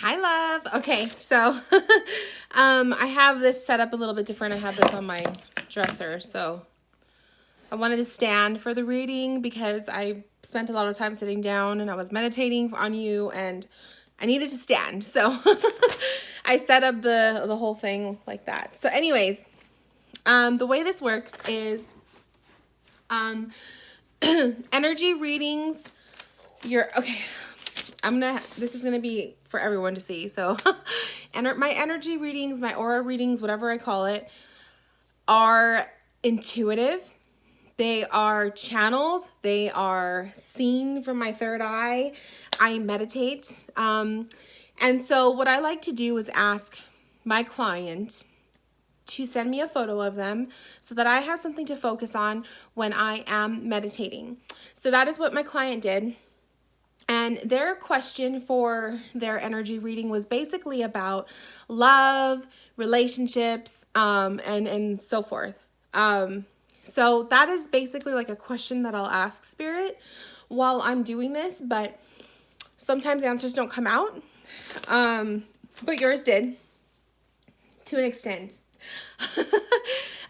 Hi, love. Okay, so I have this set up a little bit different. I have this on my dresser, so I wanted to stand for the reading because I spent a lot of time sitting down and I was meditating on you and I needed to stand. So I set up the whole thing like that. So anyways, the way this works is energy readings. Okay. This is gonna be for everyone to see. So, my energy readings, my aura readings, whatever I call it, are intuitive. They are channeled. They are seen from my third eye. I meditate. And so what I like to do is ask my client to send me a photo of them so that I have something to focus on when I am meditating. So that is what my client did. And their question for their energy reading was basically about love, relationships, and so forth. So that is basically like a question that I'll ask Spirit while I'm doing this, but sometimes answers don't come out. But yours did to an extent.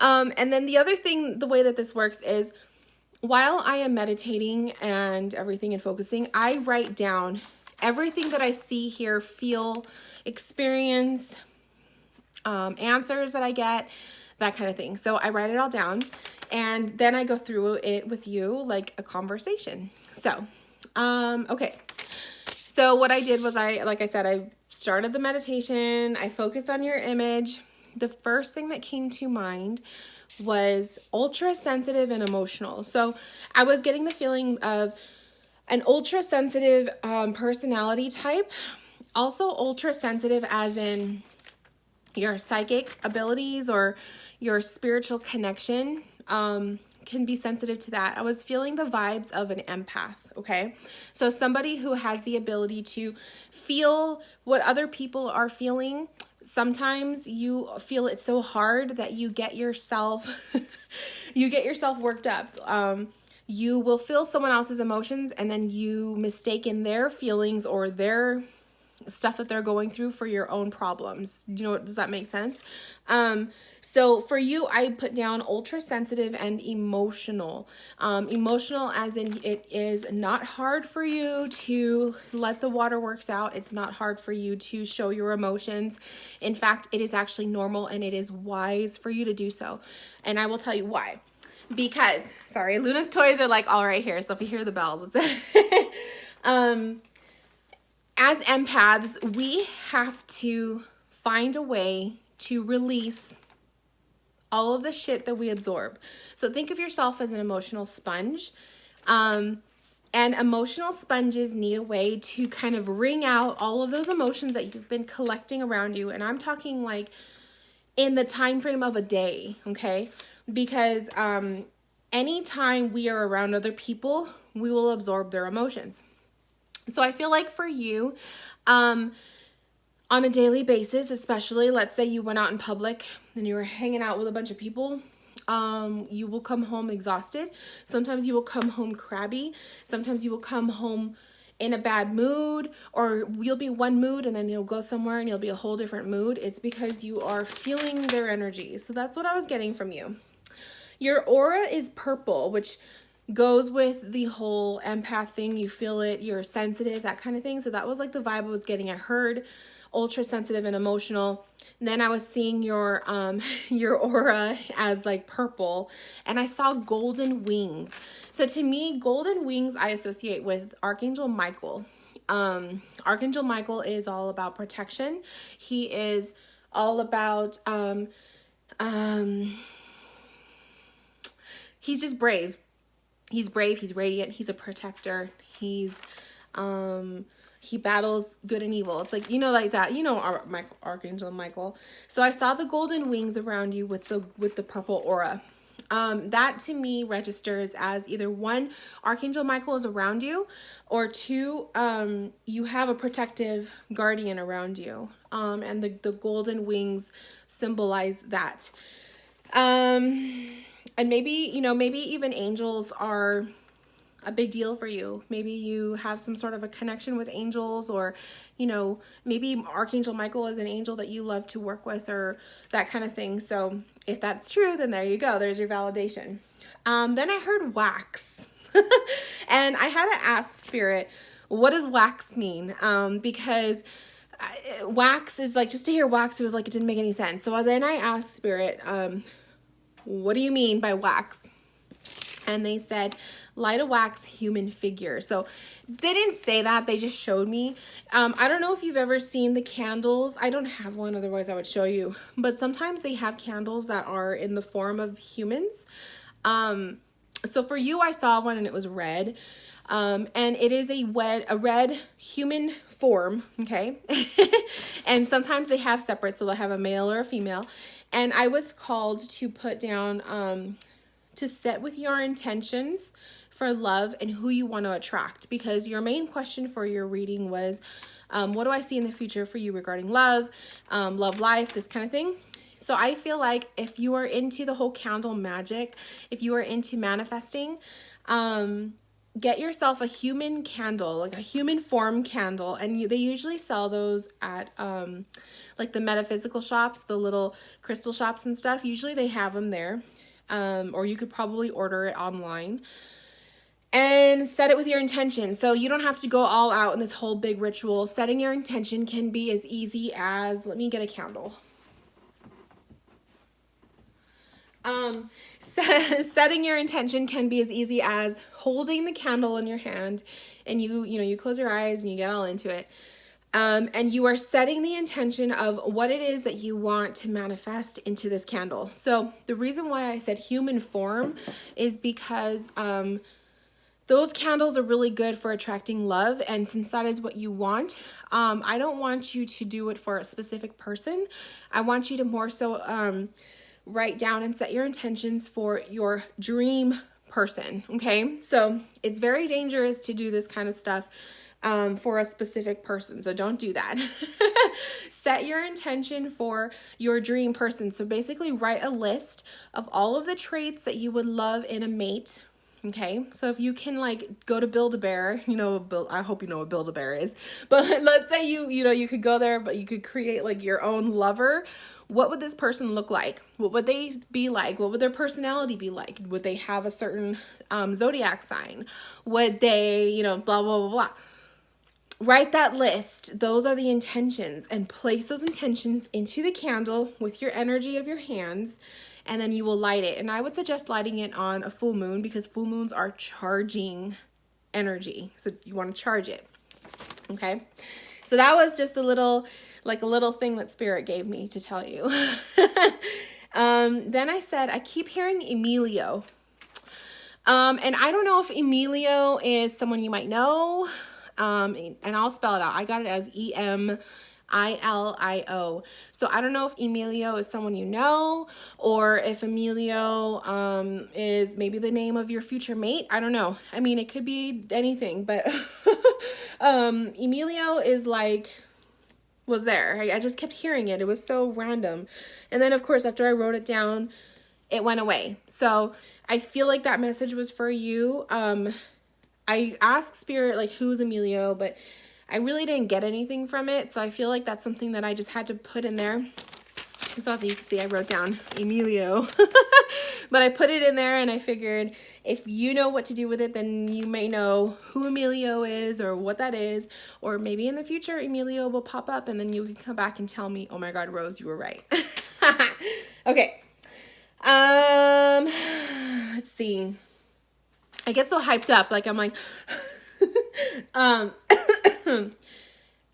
And then the other thing, the way that this works is while I am meditating and everything and focusing, I write down everything that I see, hear, feel, experience, answers that I get, that kind of thing. So I write it all down and then I go through it with you like a conversation. So, okay. So what I did was like I said, I started the meditation. I focused on your image. The first thing that came to mind was ultra sensitive and emotional. So I was getting the feeling of an ultra sensitive personality type, also ultra sensitive as in your psychic abilities or your spiritual connection can be sensitive to that. I was feeling the vibes of an empath, okay? So somebody who has the ability to feel what other people are feeling. Sometimes you feel it so hard that you get yourself worked up. You will feel someone else's emotions and then you mistaken their feelings or their stuff that they're going through for your own problems. You know, does that make sense? So for you, I put down ultra sensitive and emotional. Emotional as in it is not hard for you to let the waterworks out. It's not hard for you to show your emotions. In fact, it is actually normal and it is wise for you to do so. And I will tell you why. Because, sorry, Luna's toys are like all right here. So if you hear the bells, it's as empaths, we have to find a way to release all of the shit that we absorb. So think of yourself as an emotional sponge. And emotional sponges need a way to kind of wring out all of those emotions that you've been collecting around you. And I'm talking like in the time frame of a day, okay? Because anytime we are around other people, we will absorb their emotions. So I feel like for you, on a daily basis, especially, let's say you went out in public and you were hanging out with a bunch of people, you will come home exhausted. Sometimes you will come home crabby. Sometimes you will come home in a bad mood, or you'll be one mood and then you'll go somewhere and you'll be a whole different mood. It's because you are feeling their energy. So that's what I was getting from you. Your aura is purple, which goes with the whole empath thing. You feel it, you're sensitive, that kind of thing. So that was like the vibe I was getting. I heard ultra sensitive and emotional. And then I was seeing your your aura as like purple, and I saw golden wings. So to me, golden wings I associate with Archangel Michael. Archangel Michael is all about protection. He is all about he's just brave. He's brave, he's radiant, he's a protector, he battles good and evil. It's like, you know, like that, you know, Archangel Michael. So I saw the golden wings around you with the purple aura. That to me registers as either one, Archangel Michael is around you, or two, you have a protective guardian around you. And the golden wings symbolize that. And maybe, you know, maybe even angels are a big deal for you. Maybe you have some sort of a connection with angels, or, you know, maybe Archangel Michael is an angel that you love to work with, or that kind of thing. So if that's true, then there you go. There's your validation. Then I heard wax. And I had to ask Spirit, what does wax mean? Because wax is like, just to hear wax, it was like, it didn't make any sense. So then I asked Spirit, what do you mean by wax? And they said, light a wax human figure. So they didn't say that, they just showed me. I don't know if you've ever seen the candles. I don't have one, otherwise I would show you. But sometimes they have candles that are in the form of humans. So for you, I saw one and it was red. And it is a red human form, okay? And sometimes they have separate, so they'll have a male or a female. And I was called to put down, to set with your intentions for love and who you want to attract, because your main question for your reading was, what do I see in the future for you regarding love, love life, this kind of thing. So I feel like if you are into the whole candle magic, if you are into manifesting, get yourself a human candle, like a human form candle. And they usually sell those at like the metaphysical shops, the little crystal shops and stuff. Usually they have them there. Or you could probably order it online, and set it with your intention. So you don't have to go all out in this whole big ritual. Setting your intention can be as easy as, let me get a candle. Setting your intention can be as easy as holding the candle in your hand, and you close your eyes and you get all into it. And you are setting the intention of what it is that you want to manifest into this candle. So the reason why I said human form is because those candles are really good for attracting love. And since that is what you want, I don't want you to do it for a specific person. I want you to more so write down and set your intentions for your dream person, okay? So it's very dangerous to do this kind of stuff for a specific person. So don't do that. Set your intention for your dream person. So basically write a list of all of the traits that you would love in a mate. Okay. So if you can like go to Build-A-Bear, I hope you know what Build-A-Bear is, but let's say you could go there, but you could create like your own lover. What would this person look like? What would they be like? What would their personality be like? Would they have a certain zodiac sign? Would they, blah, blah, blah, blah. Write that list. Those are the intentions, and place those intentions into the candle with your energy of your hands, and then you will light it. And I would suggest lighting it on a full moon, because full moons are charging energy. So you want to charge it. Okay. So that was just a little thing that Spirit gave me to tell you. Then I said, I keep hearing Emilio. And I don't know if Emilio is someone you might know. And I'll spell it out. I got it as Emilio. So I don't know if Emilio is someone you know, or if Emilio is maybe the name of your future mate. I don't know. I mean, it could be anything, but Emilio is was there. I just kept hearing it. It was so random. And then of course, after I wrote it down, it went away. So I feel like that message was for you. I asked Spirit who's Emilio, but I really didn't get anything from it. So I feel like that's something that I just had to put in there. So as you can see, I wrote down Emilio, but I put it in there, and I figured if you know what to do with it, then you may know who Emilio is or what that is, or maybe in the future Emilio will pop up and then you can come back and tell me, oh my God, Rose, you were right. Okay. Let's see. I get so hyped up, I'm like,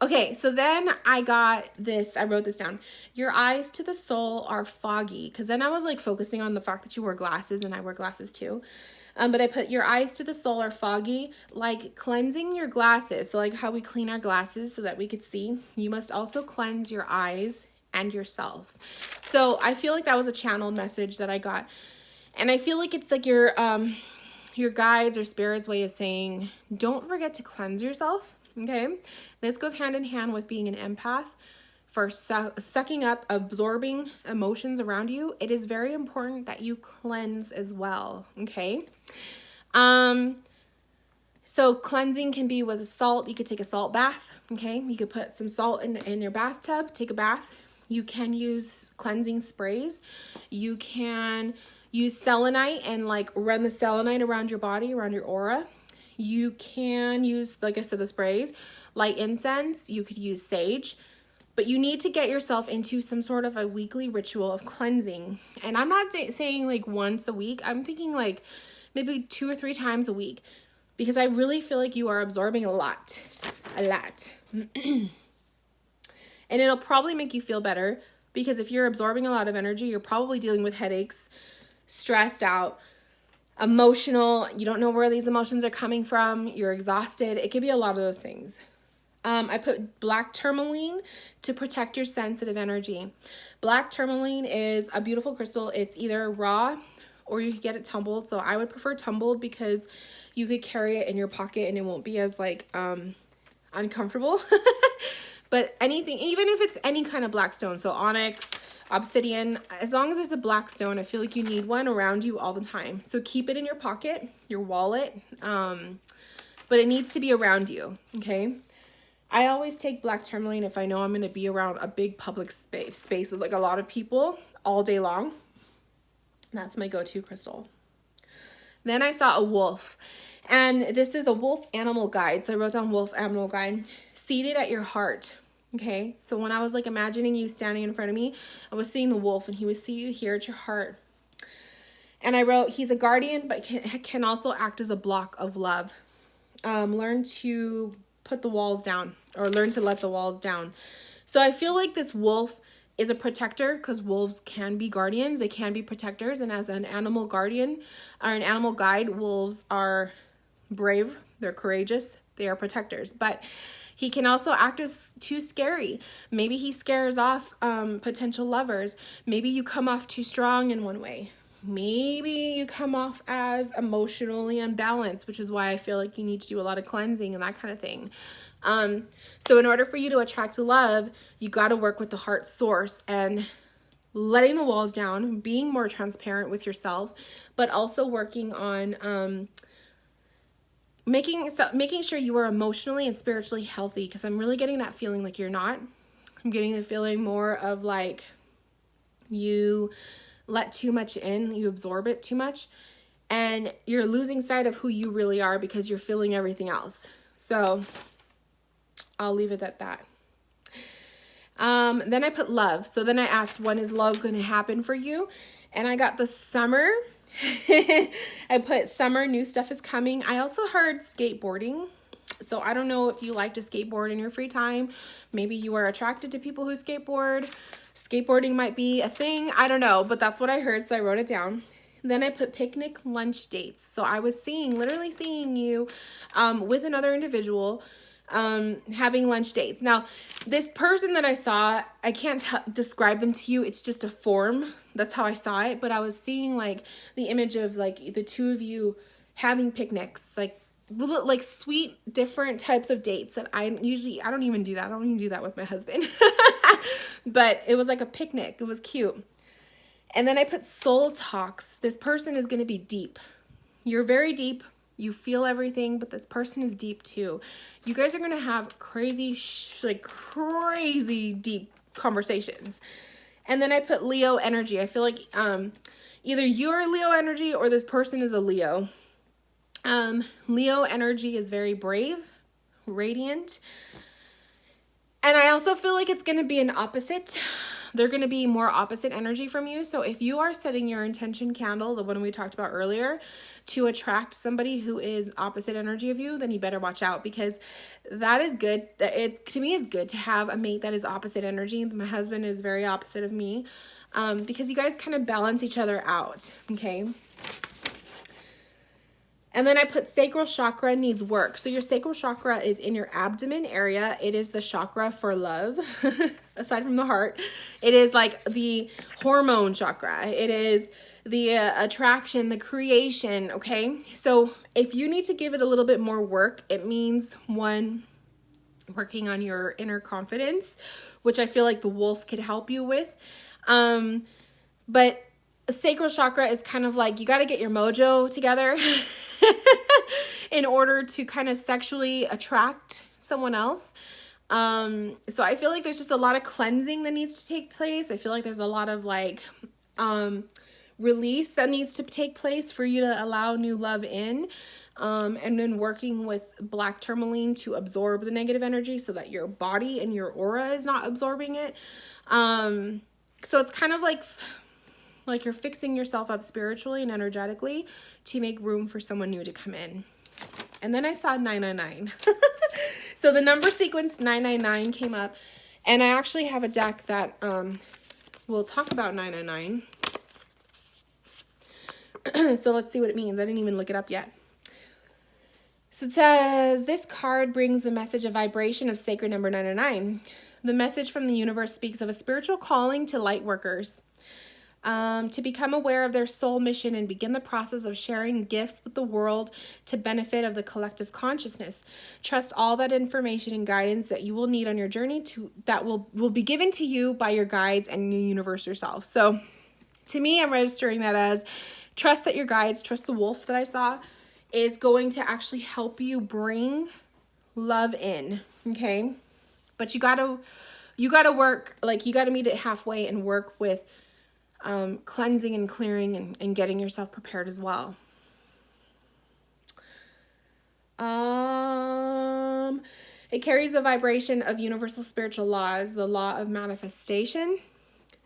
okay, so then I got this, I wrote this down. Your eyes to the soul are foggy, because then I was focusing on the fact that you wear glasses, and I wear glasses too. But I put your eyes to the soul are foggy, like cleansing your glasses. So how we clean our glasses so that we could see, you must also cleanse your eyes and yourself. So I feel like that was a channeled message that I got. And I feel like it's your guides or Spirit's way of saying, don't forget to cleanse yourself, okay? This goes hand in hand with being an empath. For sucking up, absorbing emotions around you, it is very important that you cleanse as well, okay? So cleansing can be with salt. You could take a salt bath, okay? You could put some salt in your bathtub, take a bath. You can use cleansing sprays. You can use selenite and like run the selenite around your body, around your aura. You can use, like I said, the sprays, light incense. You could use sage. But you need to get yourself into some sort of a weekly ritual of cleansing. And I'm not saying like once a week. I'm thinking like maybe 2 or 3 times a week, because I really feel like you are absorbing a lot. And it'll probably make you feel better, because if you're absorbing a lot of energy, you're probably dealing with headaches, stressed out, emotional. You don't know where these emotions are coming from. You're exhausted. It could be a lot of those things. I put black tourmaline to protect your sensitive energy. Black tourmaline is a beautiful crystal. It's either raw or you could get it tumbled. So I would prefer tumbled, because you could carry it in your pocket and it won't be as like uncomfortable. But anything, even if it's any kind of black stone, so onyx, obsidian, as long as it's a black stone, I feel like you need one around you all the time. So keep it in your pocket, your wallet, but it needs to be around you, okay? I always take black tourmaline if I know I'm going to be around a big public space with like a lot of people all day long. That's my go-to crystal. Then I saw a wolf, and this is a wolf animal guide. So I wrote down wolf animal guide, seated at your heart. Okay. So when I was like imagining you standing in front of me, I was seeing the wolf, and he was seated here at your heart. And I wrote, he's a guardian, but can also act as a block of love. Learn to put the walls down, or learn to let the walls down. So I feel like this wolf is a protector, because wolves can be guardians, they can be protectors, and as an animal guardian or an animal guide, wolves are brave, they're courageous, they are protectors. But he can also act as too scary. Maybe he scares off potential lovers. Maybe you come off too strong in one way. Maybe you come off as emotionally unbalanced, which is why I feel like you need to do a lot of cleansing and that kind of thing. So in order for you to attract love, you got to work with the heart source and letting the walls down, being more transparent with yourself, but also working on making sure you are emotionally and spiritually healthy, because I'm really getting that feeling like you're not. I'm getting the feeling more of like you let too much in, you absorb it too much, and you're losing sight of who you really are because you're feeling everything else. So I'll leave it at that. Then I put love. So then I asked, when is love going to happen for you? And I got the summer. I put summer, new stuff is coming. I also heard skateboarding. So I don't know if you like to skateboard in your free time. Maybe you are attracted to people who skateboard. Skateboarding might be a thing. I don't know, but that's what I heard, so I wrote it down. Then I put picnic lunch dates. So I was literally seeing you with another individual having lunch dates. Now, this person that I saw, I can't describe them to you. It's just a form. That's how I saw it. But I was seeing like the image of like the two of you having picnics, like sweet, different types of dates that I don't even do that. I don't even do that with my husband. But it was like a picnic. It was cute. And then I put soul talks. This person is going to be deep. You're very deep. You feel everything, but this person is deep too. You guys are going to have crazy deep conversations. And then I put Leo energy. I feel like either you're a Leo energy or this person is a Leo. Leo energy is very brave, radiant. And I also feel like it's going to be an opposite. They're going to be more opposite energy from you. So if you are setting your intention candle, the one we talked about earlier, to attract somebody who is opposite energy of you, then you better watch out, because that is good. To me, it's good to have a mate that is opposite energy. My husband is very opposite of me, because you guys kind of balance each other out. Okay. And then I put sacral chakra needs work. So your sacral chakra is in your abdomen area. It is the chakra for love, aside from the heart. It is like the hormone chakra. It is the attraction, the creation, okay? So if you need to give it a little bit more work, it means one, working on your inner confidence, which I feel like the wolf could help you with. But sacral chakra is kind of like, you got to get your mojo together. in order to kind of sexually attract someone else. So I feel like there's just a lot of cleansing that needs to take place. I feel like there's a lot of like release that needs to take place for you to allow new love in. And then working with black tourmaline to absorb the negative energy so that your body and your aura is not absorbing it. So it's kind of like you're fixing yourself up spiritually and energetically to make room for someone new to come in. And then I saw 999. So the number sequence 999 came up, and I actually have a deck that will talk about 999. So let's see what it means. I didn't even look it up yet. So it says, this card brings the message of vibration of sacred number 999. The message from the universe speaks of a spiritual calling to light workers. To become aware of their soul mission and begin the process of sharing gifts with the world to benefit of the collective consciousness. Trust all that information and guidance that you will need on your journey that will be given to you by your guides and the universe yourself. So to me, I'm registering that as trust that your guides, trust the wolf that I saw, is going to actually help you bring love in, okay? But you gotta work, like you gotta meet it halfway and work with cleansing and clearing and getting yourself prepared as well. It carries the vibration of universal spiritual laws, the law of manifestation,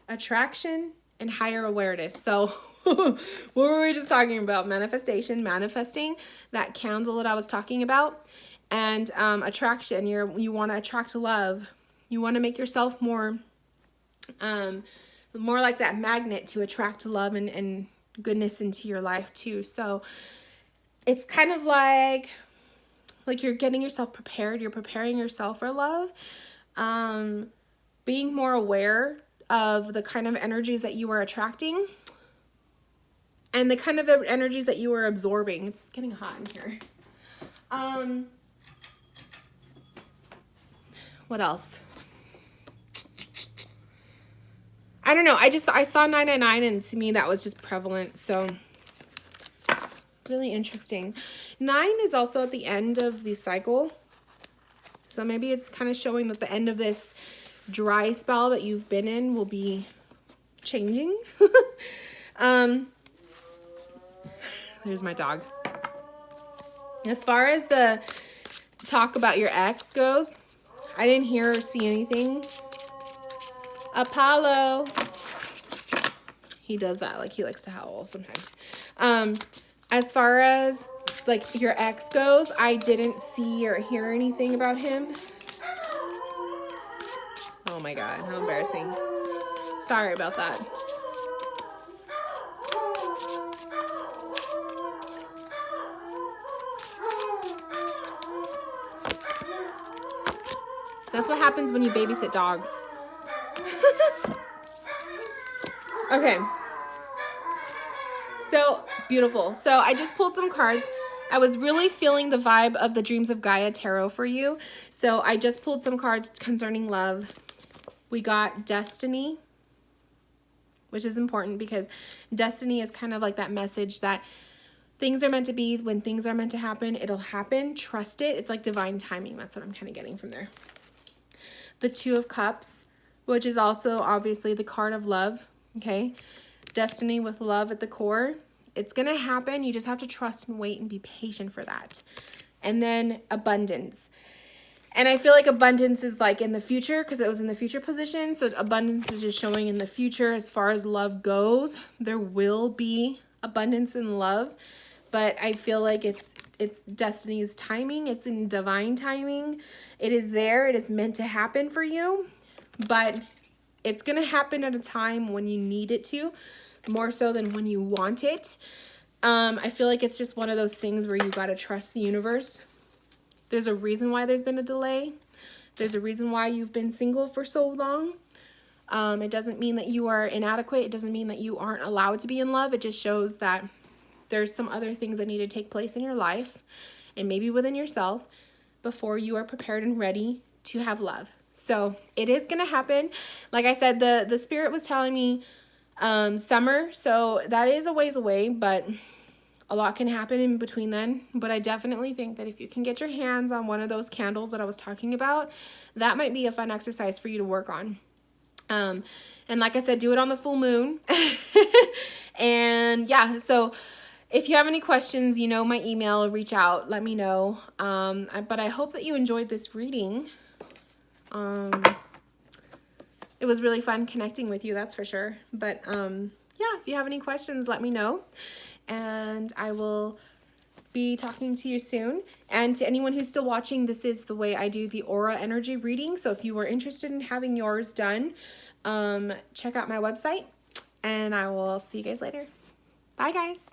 attraction, and higher awareness. So what were we just talking about? Manifestation, manifesting, that candle that I was talking about, and attraction. You want to attract love. You want to make yourself more like that magnet to attract love and goodness into your life too. So it's kind of like you're getting yourself prepared. You're preparing yourself for love. Being more aware of the kind of energies that you are attracting and the kind of energies that you are absorbing. It's getting hot in here. What else? I don't know. I saw 999 and to me that was just prevalent. So really interesting. 9 is also at the end of the cycle. So maybe it's kind of showing that the end of this dry spell that you've been in will be changing. There's my dog. As far as the talk about your ex goes, I didn't hear or see anything. Apollo. He does that. Like, he likes to howl sometimes. As far as, like, your ex goes, I didn't see or hear anything about him. Oh, my God. How embarrassing. Sorry about that. That's what happens when you babysit dogs. Okay. So, beautiful. So, I just pulled some cards. I was really feeling the vibe of the Dreams of Gaia Tarot for you. So, I just pulled some cards concerning love. We got Destiny, which is important because destiny is kind of like that message that things are meant to be. When things are meant to happen, it'll happen. Trust it. It's like divine timing. That's what I'm kind of getting from there. The Two of Cups, which is also obviously the card of love, okay? Destiny with love at the core. It's going to happen. You just have to trust and wait and be patient for that. And then abundance. And I feel like abundance is like in the future because it was in the future position. So abundance is just showing in the future as far as love goes. There will be abundance in love, but I feel like it's destiny's timing. It's in divine timing. It is there. It is meant to happen for you, but it's going to happen at a time when you need it to, more so than when you want it. I feel like it's just one of those things where you got to trust the universe. There's a reason why there's been a delay. There's a reason why you've been single for so long. It doesn't mean that you are inadequate. It doesn't mean that you aren't allowed to be in love. It just shows that there's some other things that need to take place in your life and maybe within yourself before you are prepared and ready to have love. So it is going to happen. Like I said, the spirit was telling me summer. So that is a ways away, but A lot can happen in between then, but I definitely think that if you can get your hands on one of those candles that I was talking about, that might be a fun exercise for you to work on. And like I said, do it on the full moon. And yeah, so if you have any questions, you know my email, reach out, let me know. But I hope that you enjoyed this reading. It was really fun connecting with you, that's for sure. But yeah, if you have any questions, let me know. And I will be talking to you soon. And to anyone who's still watching, this is the way I do the aura energy reading. So if you were interested in having yours done, check out my website, and I will see you guys later. Bye, guys.